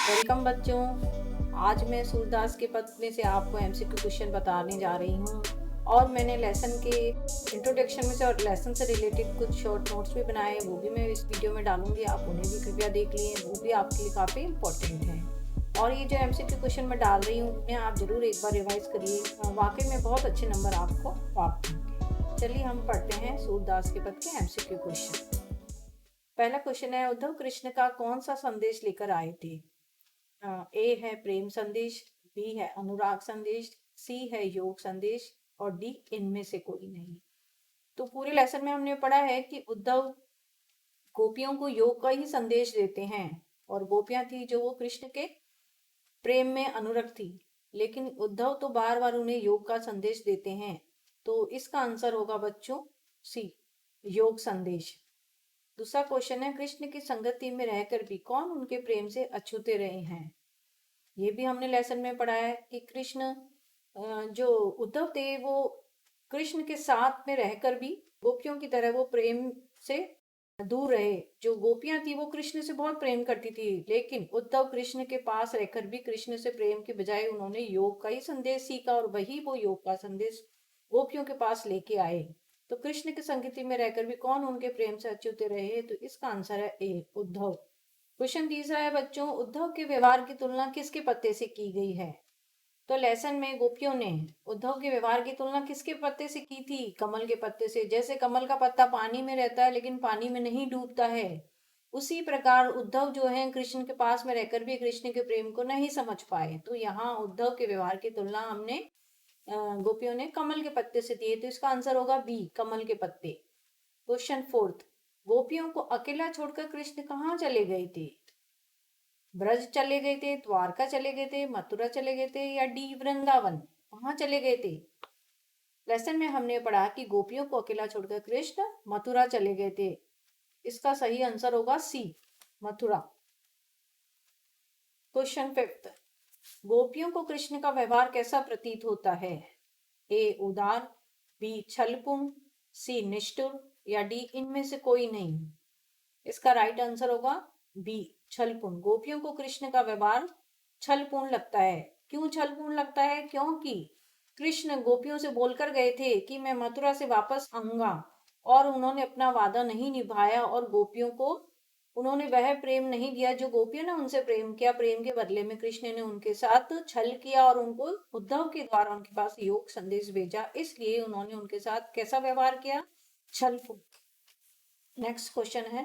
Welcome बच्चों। आज मैं सूरदास के पद में से आपको एमसीक्यू क्वेश्चन बताने जा रही हूँ और मैंने लेसन के इंट्रोडक्शन में से और लेसन से रिलेटेड कुछ शॉर्ट नोट्स भी बनाए, वो भी मैं इस वीडियो में डालूंगी। आप उन्हें भी कृपया देख लिए, वो भी आपके लिए काफ़ी इंपॉर्टेंट है। और ये जो एमसीक्यू क्वेश्चन मैं डाल रही हूँ उन्हें आप ज़रूर एक बार रिवाइज करिए, वाकई में बहुत अच्छे नंबर आपको प्राप्त होंगे। चलिए हम पढ़ते हैं सूरदास के पद के एमसीक्यू क्वेश्चन। पहला क्वेश्चन है, उद्धव कृष्ण का कौन सा संदेश लेकर आए थे? ए है प्रेम संदेश, बी है अनुराग संदेश, सी है योग संदेश और डी इनमें से कोई नहीं। तो पूरे लेसन में हमने पढ़ा है कि उद्धव गोपियों को योग का ही संदेश देते हैं और गोपियां थी जो वो कृष्ण के प्रेम में अनुरक्त थी, लेकिन उद्धव तो बार बार उन्हें योग का संदेश देते हैं। तो इसका आंसर होगा बच्चों सी, योग संदेश। दूसरा क्वेश्चन है, कृष्ण की संगति में रहकर भी कौन उनके प्रेम से अछूते रहे हैं? ये भी हमने लेसन में पढ़ा है कि कृष्ण जो उद्धव थे वो कृष्ण के साथ में रहकर भी गोपियों की तरह वो प्रेम से दूर रहे। जो गोपियां थी वो कृष्ण से बहुत प्रेम करती थी, लेकिन उद्धव कृष्ण के पास रहकर भी कृष्ण से प्रेम के बजाय उन्होंने योग का ही संदेश सीखा और वही वो योग का संदेश गोपियों के पास लेके आए। तो कृष्ण की संगति में रहकर भी कौन उनके प्रेम से अछूते रहे? तो इसका आंसर है ए, उद्धव। क्वेश्चन तीसरा है बच्चों, उद्धव के व्यवहार की तुलना किसके पत्ते से की गई है? तो लेसन में गोपियों ने उद्धव के व्यवहार की तुलना किसके पत्ते से की थी? कमल के पत्ते से। जैसे कमल का पत्ता पानी में रहता है लेकिन पानी में नहीं डूबता है, उसी प्रकार उद्धव जो है कृष्ण के पास में रहकर भी कृष्ण के प्रेम को नहीं समझ पाए। तो यहाँ उद्धव के व्यवहार की तुलना हमने गोपियों ने कमल के पत्ते से दिए, तो इसका आंसर होगा बी, कमल के पत्ते। क्वेश्चन फोर्थ, गोपियों को अकेला छोड़कर कृष्ण कहाँ चले गए थे? ब्रज चले गए थे, द्वारका चले गए थे, मथुरा चले गए थे या डी वृंदावन? कहाँ चले गए थे? लेसन में हमने पढ़ा कि गोपियों को अकेला छोड़कर कृष्ण मथुरा चले गए थे। इसका सही आंसर होगा सी, मथुरा। क्वेश्चन फिफ्थ, गोपियों को कृष्ण का व्यवहार कैसा प्रतीत होता है? ए उदार, बी छलपूर्ण, सी निष्ठुर या डी इनमें से कोई नहीं। इसका राइट आंसर होगा बी, छलपूर्ण। गोपियों को कृष्ण का व्यवहार छलपूर्ण लगता है। क्यों छलपूर्ण लगता है? क्योंकि कृष्ण गोपियों से बोलकर गए थे कि मैं मथुरा से वापस आऊंगा और उन्होंने अपना वादा नहीं निभाया और गोपियों को उन्होंने वह प्रेम नहीं दिया जो गोपियों ने उनसे प्रेम किया। प्रेम के बदले में कृष्ण ने उनके साथ छल किया और उनको उद्धव के द्वारा उनके पास योग संदेश भेजा, इसलिए उन्होंने उनके साथ कैसा व्यवहार किया? छलपूर्ण। नेक्स्ट क्वेश्चन है,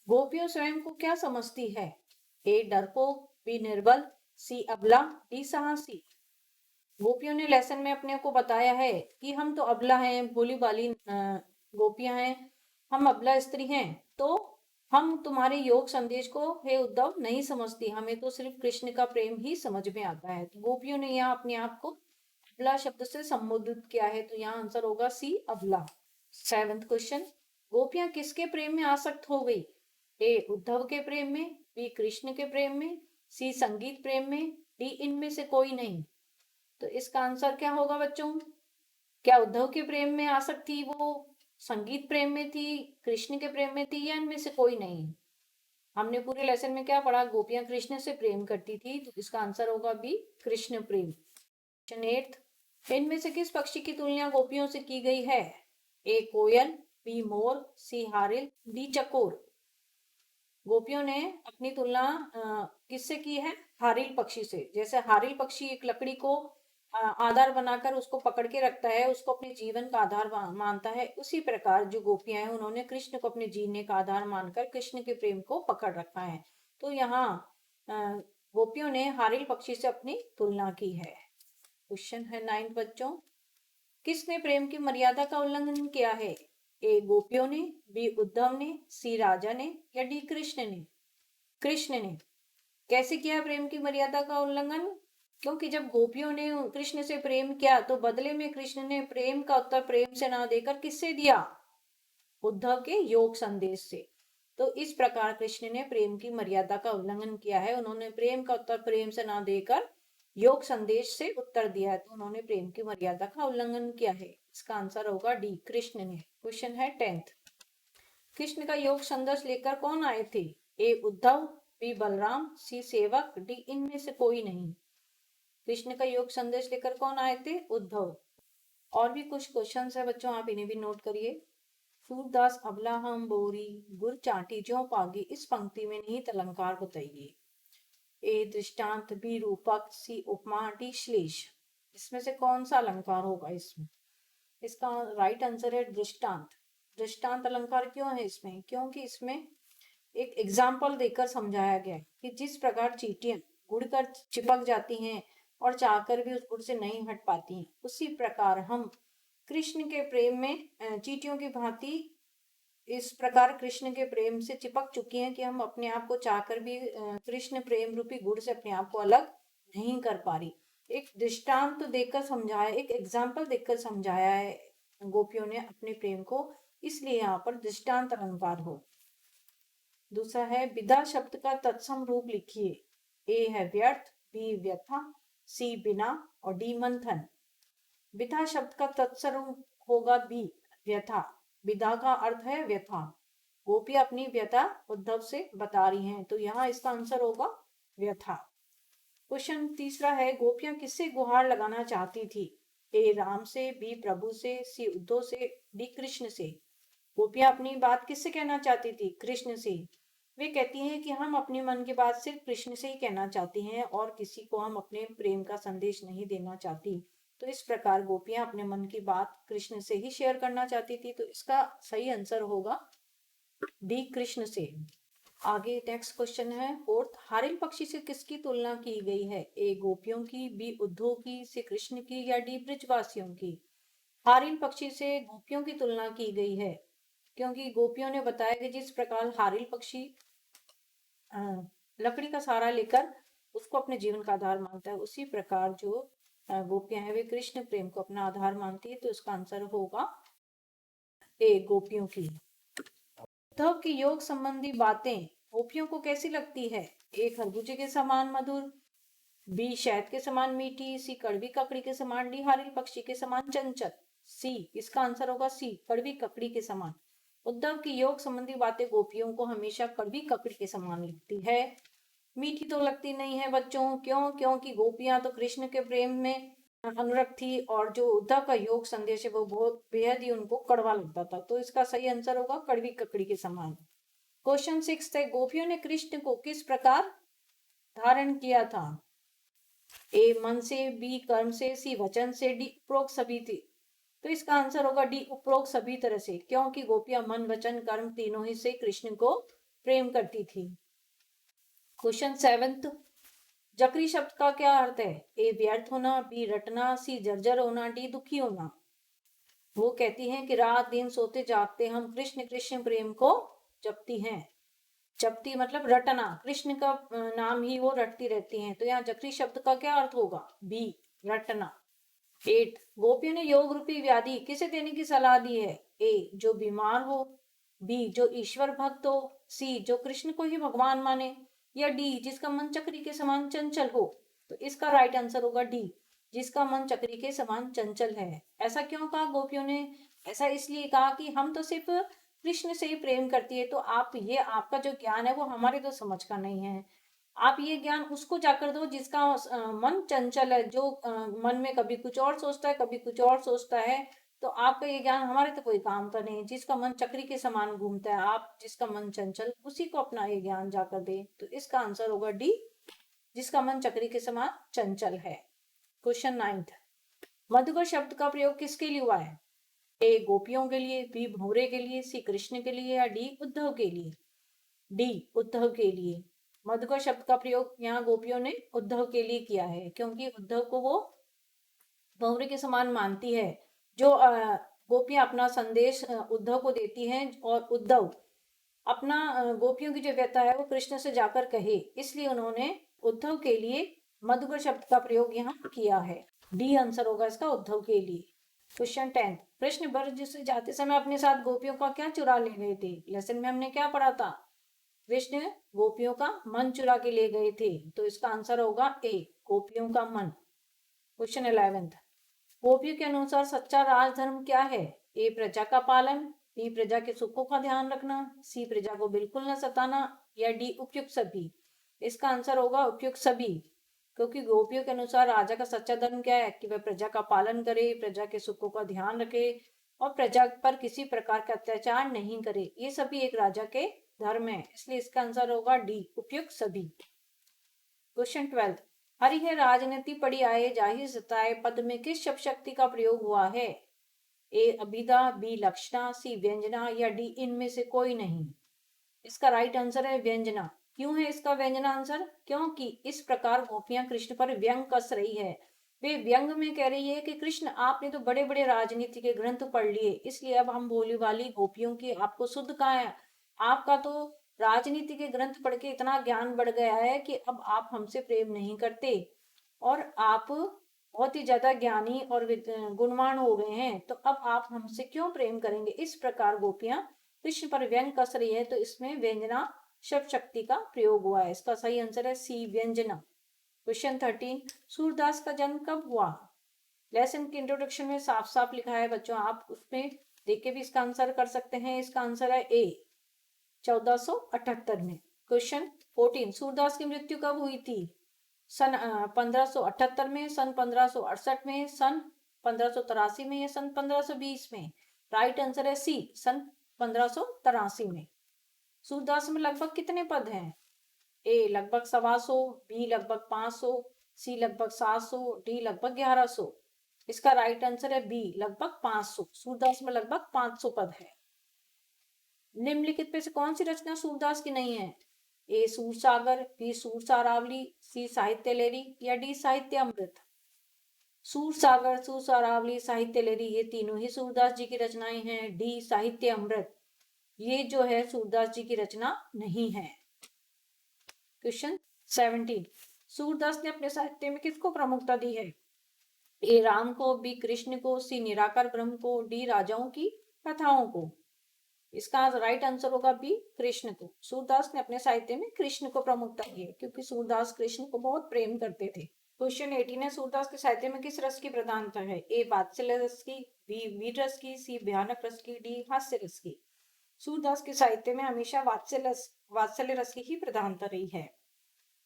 गोपियों स्वयं को क्या समझती है? ए डरपोक, बी निर्बल, सी अबला, डी साहसी। गोपियों ने लेसन में अपने को बताया है कि हम तो अबला हैं, भोली भाली गोपियां हैं, हम अबला स्त्री हैं, तो हम तुम्हारे योग संदेश को हे उद्धव नहीं समझती, हमें तो सिर्फ कृष्ण का प्रेम ही समझ में आता है। तो गोपियों ने यहाँ अपने आप को अबला शब्द से संबोधित किया है, तो यहाँ आंसर होगा सी, अबला। सेवेंथ क्वेश्चन, गोपियां किसके प्रेम में आसक्त हो गई? ए उद्धव के प्रेम में, बी कृष्ण के प्रेम में, सी संगीत प्रेम में, डी इनमें से कोई नहीं। तो इसका आंसर क्या होगा बच्चों? क्या उद्धव के प्रेम में आसक्त थी वो, संगीत प्रेम में थी, कृष्ण के प्रेम में थी या इनमें से कोई नहीं? हमने पूरे लेसन में क्या पढ़ा? गोपियां कृष्ण से प्रेम करती थी, तो इसका आंसर होगा बी, कृष्ण प्रेम। क्वेश्चन एट्थ, इनमें से किस पक्षी की तुलना गोपियों से की गई है? ए कोयल, बी मोर, सी हारिल, डी चकोर। गोपियों ने अपनी तुलना किससे की है? हारिल पक्षी से। जैसे हारिल पक्षी एक लकड़ी को आधार बनाकर उसको पकड़ के रखता है, उसको अपने जीवन का आधार मानता है, उसी प्रकार जो गोपियां हैं उन्होंने कृष्ण को अपने जीने का आधार मानकर कृष्ण के प्रेम को पकड़ रखा है। तो यहाँ गोपियों ने हारिल पक्षी से अपनी तुलना की है। क्वेश्चन है नाइन्थ बच्चों, किसने प्रेम की मर्यादा का उल्लंघन किया है? ए गोपियों ने, बी उद्धव ने, सी राजा ने या डी कृष्ण ने? कृष्ण ने। कैसे किया प्रेम की मर्यादा का उल्लंघन? क्योंकि जब गोपियों ने कृष्ण से प्रेम किया तो बदले में कृष्ण ने प्रेम का उत्तर प्रेम से ना देकर किससे दिया? उद्धव के योग संदेश से। तो इस प्रकार कृष्ण ने प्रेम की मर्यादा का उल्लंघन किया है, उन्होंने प्रेम का उत्तर प्रेम से ना देकर योग संदेश से उत्तर दिया है, तो उन्होंने प्रेम की मर्यादा का उल्लंघन किया है। इसका आंसर होगा डी, कृष्ण ने। क्वेश्चन है टेंथ, कृष्ण का योग संदेश लेकर कौन आए थे? ए उद्धव, बी बलराम, सी सेवक, डी इनमें से कोई नहीं। कृष्ण का योग संदेश लेकर कौन आए थे? उद्धव। और भी कुछ क्वेश्चंस है बच्चों, आप इन्हें भी नोट करिए। सूरदास अबला हम बोरी, गुर चाटी ज्यों पागी, इस पंक्ति में निहित अलंकार बताइए। ए दृष्टांत, बी रूपक, सी उपमा, डी श्लेष। इसमें से कौन सा अलंकार होगा इसमें? इसका राइट आंसर है दृष्टांत। दृष्टांत अलंकार क्यों है इसमें? क्योंकि इसमें एक एग्जाम्पल देकर समझाया गया है कि जिस प्रकार चींटियां गुड़ कर चिपक जाती हैं और चाहकर भी उस गुड़ से नहीं हट पाती हैं, उसी प्रकार हम कृष्ण के प्रेम में चींटियों की भांति इस प्रकार कृष्ण के प्रेम से चिपक चुकी हैं कि हम अपने आप को चाहकर भी कृष्ण प्रेम रूपी गुड़ से अपने आप को अलग नहीं कर पा रही। एक दृष्टांत तो देकर समझाया, एक एग्जाम्पल देकर समझाया है गोपियों ने अपने प्रेम को, इसलिए यहाँ पर दृष्टांत अलंकार हो। दूसरा है विदा शब्द का तत्सम रूप लिखिए। ए है व्यर्थ, बी व्यथा, सी बिना और डी मंथन। विदा शब्द का तत्सम होगा बी व्यथा। विदा का अर्थ है व्यथा। गोपियां अपनी व्यथा उद्धव से बता रही हैं, तो यहाँ इसका आंसर होगा व्यथा। क्वेश्चन तीसरा है गोपियां किससे गुहार लगाना चाहती थी? ए राम से, बी प्रभु से, सी उद्धव से, डी कृष्ण से। गोपियां अपनी बात किससे कहना चाहती थी? कृष्ण से। वे कहती हैं कि हम अपने मन की बात सिर्फ कृष्ण से ही कहना चाहती हैं और किसी को हम अपने प्रेम का संदेश नहीं देना चाहती। तो इस प्रकार गोपियां अपने मन की बात कृष्ण से ही शेयर करना चाहती थी, तो इसका सही आंसर होगा डी कृष्ण से। आगे नेक्स्ट क्वेश्चन है फोर्थ, हारिल पक्षी से किसकी तुलना की गई है? ए गोपियों की, बी उद्धव की, सी कृष्ण की या डी ब्रजवासियों की। हारिल पक्षी से गोपियों की तुलना की गई है क्योंकि गोपियों ने बताया कि जिस प्रकार हारिल पक्षी लकड़ी का सहारा लेकर उसको अपने जीवन का आधार मानता है, उसी प्रकार जो गोपियां हैं वे कृष्ण प्रेम को अपना आधार मानती है, तो इसका आंसर होगा ए गोपियों की। उद्धव की योग संबंधी बातें गोपियों को कैसी लगती है? ए खरबूजे के समान मधुर, बी शहद के समान मीठी, सी कड़वी ककड़ी के समान, डी हारिल पक्षी के समान चंचल। सी, इसका आंसर होगा सी, कड़वी ककड़ी के समान। उद्धव की योग संबंधी बातें गोपियों को हमेशा कड़वी ककड़ी के समान लगती है, मीठी तो लगती नहीं है बच्चों। क्यों? क्योंकि गोपियां तो कृष्ण के प्रेम में अनुरक्त थी और जो उद्धव का योग संदेश है वो बहुत बेहद ही उनको कड़वा लगता था, तो इसका सही आंसर होगा कड़वी ककड़ी के समान। क्वेश्चन 6 है गोपियों ने कृष्ण को किस प्रकार धारण किया था? ए मन से, बी कर्म से, सी वचन से, डी उपरोक्त सभी थी। तो इसका आंसर होगा डी उपरोक्त सभी तरह से, क्योंकि गोपियां मन वचन कर्म तीनों ही से कृष्ण को प्रेम करती थी। क्वेश्चन 7, जकरी शब्द का क्या अर्थ है? ए व्यर्थ होना, बी रटना, सी जर्जर होना, डी दुखी होना। वो कहती हैं कि रात दिन सोते जागते हम कृष्ण कृष्ण प्रेम को जपती हैं। जपती मतलब रटना, कृष्ण का नाम ही वो रटती रहती हैं, तो यहाँ जकरी शब्द का क्या अर्थ होगा? बी रटना। 8, गोपियों ने योग रूपी व्याधि किसे देने की सलाह दी है? ए जो बीमार हो, बी जो ईश्वर भक्त हो, सी जो कृष्ण को ही भगवान माने, या डी जिसका मन चक्री के समान चंचल हो। तो इसका राइट आंसर होगा डी, जिसका मन चक्री के समान चंचल है। ऐसा क्यों कहा गोपियों ने? ऐसा इसलिए कहा कि हम तो सिर्फ कृष्ण से ही प्रेम करती है, तो आप ये आपका जो ज्ञान है वो हमारे तो समझ का नहीं है। आप ये ज्ञान उसको जाकर दो जिसका मन चंचल है, जो मन में कभी कुछ और सोचता है कभी कुछ और सोचता है, तो आपका ये ज्ञान हमारे तो कोई काम का नहीं है। जिसका मन चक्री के समान घूमता है, आप जिसका मन चंचल, उसी को अपना ये ज्ञान जाकर दे। तो इसका आंसर होगा डी, जिसका मन चक्री के समान चंचल है। क्वेश्चन 9, मधुकर शब्द का प्रयोग किसके लिए हुआ है? ए गोपियों के लिए, बी भौरे के लिए, सी कृष्ण के लिए, या डी उद्धव के लिए। डी उद्धव के लिए। मधुकर शब्द का प्रयोग यहाँ गोपियों ने उद्धव के लिए किया है क्योंकि उद्धव को वो भौरे के समान मानती है। जो गोपियां अपना संदेश उद्धव को देती हैं और उद्धव अपना गोपियों की जो व्यथा है वो कृष्ण से जाकर कहे, इसलिए उन्होंने उद्धव के लिए मधुकर शब्द का प्रयोग यहाँ किया है। डी आंसर होगा इसका, उद्धव के लिए। क्वेश्चन 10, कृष्ण ब्रज से जाते समय अपने साथ गोपियों का क्या चुरा ले गए थे? लेसन में हमने क्या पढ़ा था? कृष्ण गोपियों का मन चुरा के ले गए थे, तो इसका आंसर होगा ए गोपियों का मन। क्वेश्चन 11, गोपियों के अनुसार सच्चा राजधर्म क्या है? ए प्रजा का पालन, बी प्रजा के सुखों का ध्यान रखना, सी प्रजा को बिल्कुल न सताना, या डी उपयुक्त सभी। इसका आंसर होगा उपयुक्त सभी, क्योंकि गोपियों के अनुसार राजा का सच्चा धर्म क्या है कि वह प्रजा का पालन करे, प्रजा के सुखों का ध्यान रखे और प्रजा पर किसी प्रकार का अत्याचार नहीं करे। ये सभी एक राजा के धर्म है, इसलिए इसका आंसर होगा डी, उपयुक्त सभी। क्वेश्चन 12, हरि है राजनीति पढ़ी आए जाहिर सताए पद में किस शब्द शक्ति का प्रयोग हुआ है? ए अभिधा, बी लक्षणा, सी व्यंजना या डी इनमें से कोई नहीं। इसका राइट आंसर है व्यंजना। क्यों है इसका व्यंजना आंसर? क्योंकि इस प्रकार गोपियां कृष्ण पर व्यंग कस रही है। वे व्यंग में कह रही है कि कृष्ण आपने तो बड़े बड़े राजनीति के ग्रंथ पढ़ लिए, इसलिए अब हम भोली वाली गोपियों की आपको शुद्ध कहाँ है? आपका तो राजनीति के ग्रंथ पढ़ के इतना ज्ञान बढ़ गया है कि अब आप हमसे प्रेम नहीं करते और आप बहुत ही ज्यादा ज्ञानी और गुणवान हो गए हैं, तो अब आप हमसे क्यों प्रेम करेंगे? इस प्रकार गोपियां कृष्ण पर व्यंग कस रही है, तो इसमें व्यंजना शब्द शक्ति का प्रयोग हुआ है। इसका सही आंसर है सी, व्यंजना। क्वेश्चन 13, सूरदास का जन्म कब हुआ? लेसन के इंट्रोडक्शन में साफ साफ लिखा है बच्चों, आप उसमें देख के भी इसका आंसर कर सकते हैं। इसका आंसर है ए, 1478 में। क्वेश्चन 14, सूरदास की मृत्यु कब हुई थी? सन 1578 में, सन 1568 में, सन 1583 में या सन 1520 में? राइट आंसर है सी, सन 1583 में। सूरदास में लगभग कितने पद हैं? ए लगभग 125, बी लगभग 500, सी लगभग 700, डी लगभग 1100। इसका राइट आंसर है बी, लगभग 500। सूरदास में लगभग 500 पद है। निम्नलिखित में से कौन सी रचना सूरदास की नहीं है? ए सूरसागर, बी सूरसारावली, सी साहित्य लहरी या डी साहित्य अमृत। सूरसागर, सूरसारावली, साहित्य लहरी ये तीनों ही सूरदास जी की रचनाएं हैं। डी साहित्य अमृत ये जो है सूरदास जी की रचना नहीं है। क्वेश्चन 17, सूरदास ने अपने साहित्य में किसको प्रमुखता दी है? ए राम को, बी कृष्ण को, सी निराकार ब्रह्म को, डी राजाओं की कथाओं को। इसका राइट आंसर होगा बी, कृष्ण को। सूरदास ने अपने साहित्य में कृष्ण को प्रमुखता दी है, क्योंकि सूरदास कृष्ण को बहुत प्रेम करते थे। क्वेश्चन 18 है, सूरदास के साहित्य में किस रस की प्रधानता है? ए वात्सल्य रस की, बी वीर रस की, सी भयानक रस की, डी हास्य रस की। सूरदास के साहित्य में हमेशा वात्सल्य रस की ही प्रधानता रही है,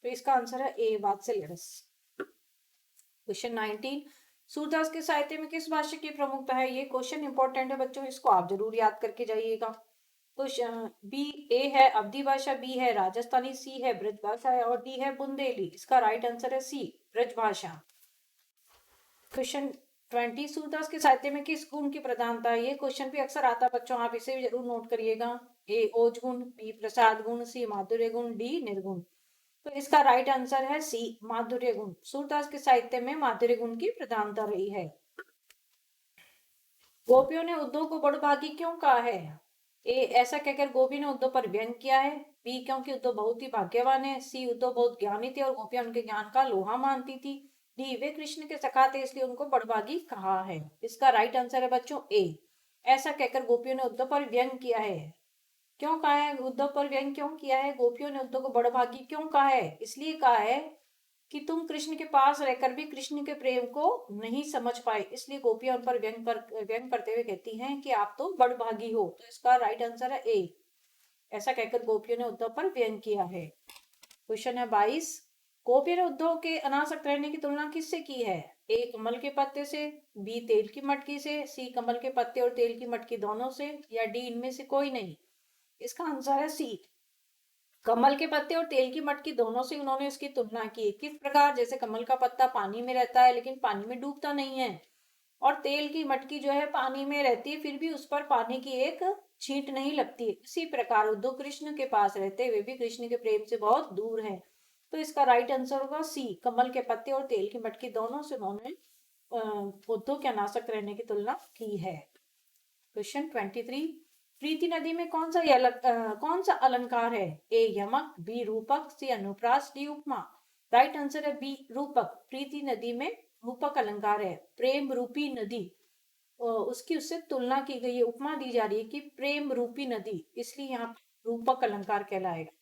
तो इसका आंसर है ए, वात्सल्य रस। क्वेश्चन 19, सूरदास के साहित्य में किस भाषा की प्रमुखता है? ये क्वेश्चन इंपॉर्टेंट है बच्चों, इसको आप जरूर याद करके जाइएगा। क्वेश्चन बी, ए है अवधी भाषा, बी है राजस्थानी, सी है ब्रज भाषा है और डी है बुंदेली। इसका राइट आंसर है सी, ब्रज भाषा। क्वेश्चन 20, सूरदास के साहित्य में किस गुण की प्रधानता है? ये क्वेश्चन भी अक्सर आता है बच्चों, आप इसे भी जरूर नोट करिएगा। ए ओज गुण, बी प्रसाद गुण, सी माधुर्य गुण, डी निर्गुण। तो इसका राइट आंसर है सी, माधुर्य गुण। सूरदास के साहित्य में माधुर्य गुण की प्रधानता रही है। गोपियों ने उद्धव को बड़भागी क्यों कहा है? ए ऐसा कहकर गोपी ने उद्धव पर व्यंग किया है, बी क्योंकि उद्धव बहुत ही भाग्यवान है, सी उद्धव बहुत ज्ञानी थे और गोपियां उनके ज्ञान का लोहा मानती थी, डी वे कृष्ण के सखा थे इसलिए उनको बड़भागी कहा है। इसका राइट आंसर है बच्चों ए, ऐसा कहकर गोपियों ने उद्धव पर व्यंग किया है। क्यों कहा है उद्धव पर व्यंग क्यों किया है? गोपियों ने उद्धव को बड़भागी क्यों कहा है? इसलिए कहा है कि तुम कृष्ण के पास रहकर भी कृष्ण के प्रेम को नहीं समझ पाए, इसलिए गोपियां उन पर व्यंग करते हुए कहती हैं कि आप तो बड़भागी हो। तो इसका राइट आंसर है ए, ऐसा कहकर गोपियों ने उद्धव पर व्यंग किया है। क्वेश्चन है 22, गोपियों ने उद्धव के अनासक्त रहने की तुलना किससे की है? ए कमल के पत्ते से, बी तेल की मटकी से, सी कमल के पत्ते और तेल की मटकी दोनों से या डी इनमें से कोई नहीं। इसका आंसर है सी, कमल के पत्ते और तेल की मटकी दोनों से उन्होंने इसकी तुलना की। किस प्रकार? जैसे कमल का पत्ता पानी में रहता है लेकिन पानी में डूबता नहीं है, और तेल की मटकी जो है पानी में रहती है फिर भी उस पर पानी की एक छींट नहीं लगती है। इसी प्रकार उद्धव कृष्ण के पास रहते हुए भी कृष्ण के प्रेम से बहुत दूर है, तो इसका राइट आंसर होगा सी, कमल के पत्ते और तेल की मटकी दोनों से उन्होंने उद्धव के अनासक्त रहने की तुलना की है। क्वेश्चन 23, प्रीति नदी में कौन सा अलंकार है? ए यमक, बी रूपक, सी अनुप्रास, डी उपमा। राइट आंसर है बी, रूपक। प्रीति नदी में रूपक अलंकार है, प्रेम रूपी नदी, उसकी उससे तुलना की गई है, उपमा दी जा रही है कि प्रेम रूपी नदी, इसलिए यहाँ रूपक अलंकार कहलाएगा।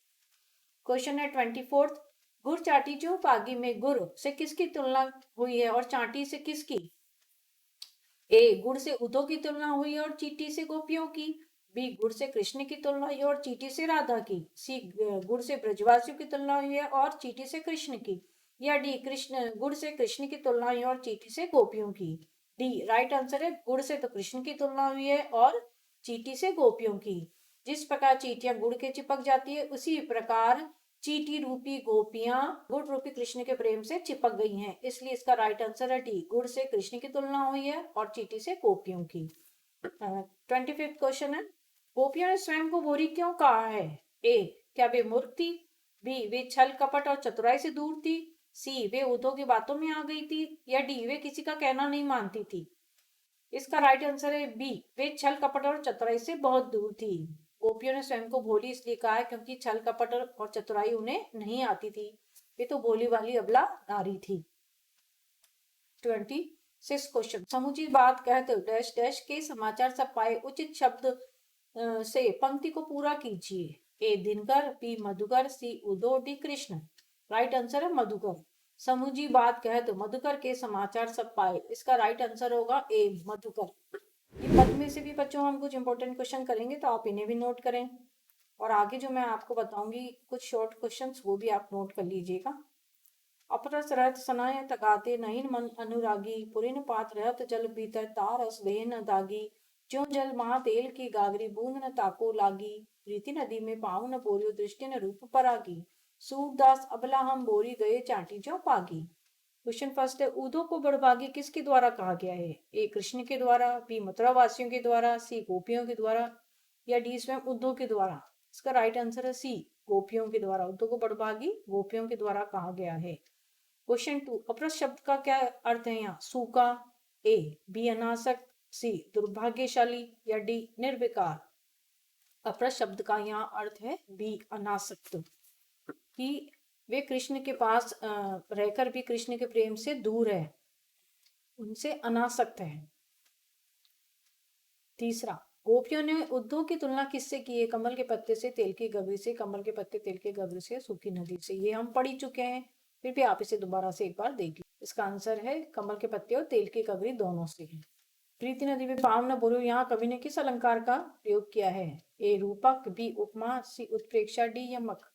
क्वेश्चन है 24, गुर चाटी जो पागी में गुर से किसकी तुलना हुई है और चाटी से किसकी? ए गुड़ से उद्धव की तुलना हुई और चींटी से गोपियों की, बी गुड़ से कृष्ण की तुलना हुई और चींटी से राधा की, सी गुड़ से ब्रजवासियों की तुलना हुई है और चींटी से कृष्ण की, या डी गुड़ से कृष्ण की तुलना हुई और चींटी से गोपियों की। डी राइट आंसर है, गुड़ से तो कृष्ण की तुलना हुई है और चींटी से गोपियों की। जिस प्रकार चींटियां गुड़ के चिपक जाती है, उसी प्रकार चींटी रूपी गोपियां गुड़ रूपी कृष्ण के प्रेम से चिपक गई हैं, इसलिए इसका राइट आंसर है डी, गुड़ से कृष्ण की तुलना हुई है और चींटी से गोपियों की। 25th क्वेश्चन है, गोपियों ने स्वयं को भोरी क्यों कहा है? ए क्या वे मूर्ख थी, बी वे छल कपट और चतुराई से दूर थी, सी वे उद्धव की बातों में आ गई थी, या डी वे किसी का कहना नहीं मानती थी। इसका राइट आंसर है बी, वे छल कपट और चतुराई से बहुत दूर थी। गोपियों ने स्वयं को भोली इसलिए कहा है क्योंकि छल कपट और चतुराई उन्हें नहीं आती थी, वे तो भोली वाली अबला नारी थी। 26 क्वेश्चन, समुची बात कहते डैश डैश के समाचार सब पाए उचित शब्द से पंक्ति को पूरा कीजिए। ए दिनकर, बी मधुकर, सी उदो, डी कृष्ण। राइट आंसर है मधुकर। समुची बात कहे तो मधुकर के समाचार सब पाए, इसका राइट आंसर होगा ए मधुकर। ये पद में से भी बच्चों हम कुछ इंपॉर्टेंट क्वेश्चन करेंगे तो आप इन्हें भी नोट करें, और आगे जो मैं आपको बताऊंगी कुछ शॉर्ट क्वेश्चंस वो भी आप नोट कर लीजिएगा। अपरस रहत सनाय तगाते नहीन मन अनुरागी, पुरिन पात रहत जल भीतर तारस देह न दागी, ज्यों जल महा तेल की गागरी बूंद न ताको लागी, प्रीति नदी में पाँव न बोरियो दृष्टि न रूप परागी, सूरदास अबला हम बोरी गए चाटी जो पागी। क्वेश्चन फर्स्ट है, उदो को बड़भागी किसके द्वारा कहा गया है? ए कृष्ण के द्वारा, बी मथुरा वासियों के द्वारा, सी गोपियों के द्वारा, या डी स्वयं उद्धव के द्वारा। इसका राइट आंसर है सी, गोपियों के द्वारा। उद्धव को बड़भागी गोपियों के द्वारा कहा गया है। क्वेश्चन 2, अपरस शब्द का क्या अर्थ है यहाँ? सूखा, ए बी अनासक्त, सी दुर्भाग्यशाली, या डी निर्विकार। अपरस शब्द का यहाँ अर्थ है बी अनासक्त, कि वे कृष्ण के पास रहकर भी कृष्ण के प्रेम से दूर है, उनसे अनासक्त है। तीसरा, गोपियों ने उद्धव की तुलना किससे की है? कमल के पत्ते से, तेल की गगरी से, कमल के पत्ते तेल के गगरी से, सूखी नदी से। ये हम पढ़ ही चुके हैं, फिर भी आप इसे दोबारा से एक बार देख लीजिए। इसका आंसर है कमल के पत्ते और तेल की गगरी दोनों से है। प्रीति नदी में पाव न बोलो, यहाँ कवि ने किस अलंकार का प्रयोग किया है? ए रूपक, बी उपमा, सी उत्प्रेक्षा, डी यमक।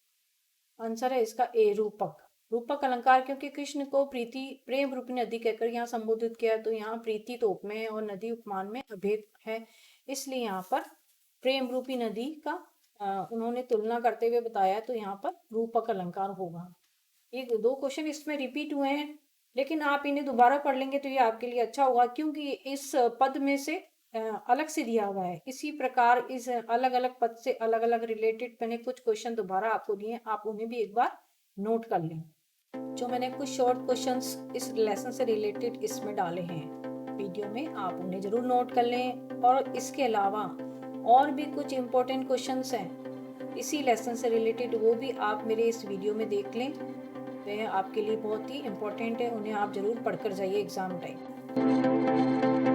आंसर है इसका ए रूपक। रूपक अलंकार क्योंकि कृष्ण को प्रीति प्रेम रूपी नदी कहकर यहाँ संबोधित किया, तो यहाँ प्रीति तो उपमेय है और नदी उपमान में अभेद है, इसलिए यहाँ पर प्रेम रूपी नदी का उन्होंने तुलना करते हुए बताया, तो यहाँ पर रूपक अलंकार होगा। ये 2 क्वेश्चन इसमें रिपीट हुए हैं, लेकिन आप इन्हें दोबारा पढ़ लेंगे तो ये आपके लिए अच्छा होगा, क्योंकि इस पद में से अलग से दिया हुआ है। इसी प्रकार इस अलग अलग पद से अलग अलग रिलेटेड मैंने कुछ क्वेश्चन दोबारा आपको दिए, आप उन्हें भी एक बार नोट कर लें। जो मैंने कुछ शॉर्ट क्वेश्चंस इस लेसन से रिलेटेड इसमें डाले हैं वीडियो में, आप उन्हें जरूर नोट कर लें। और इसके अलावा और भी कुछ इम्पोर्टेंट क्वेश्चंस हैं इसी लेसन से रिलेटेड, वो भी आप मेरे इस वीडियो में देख लें, वह आपके लिए बहुत ही इम्पोर्टेंट है, उन्हें आप जरूर पढ़कर जाइए एग्जाम टाइम।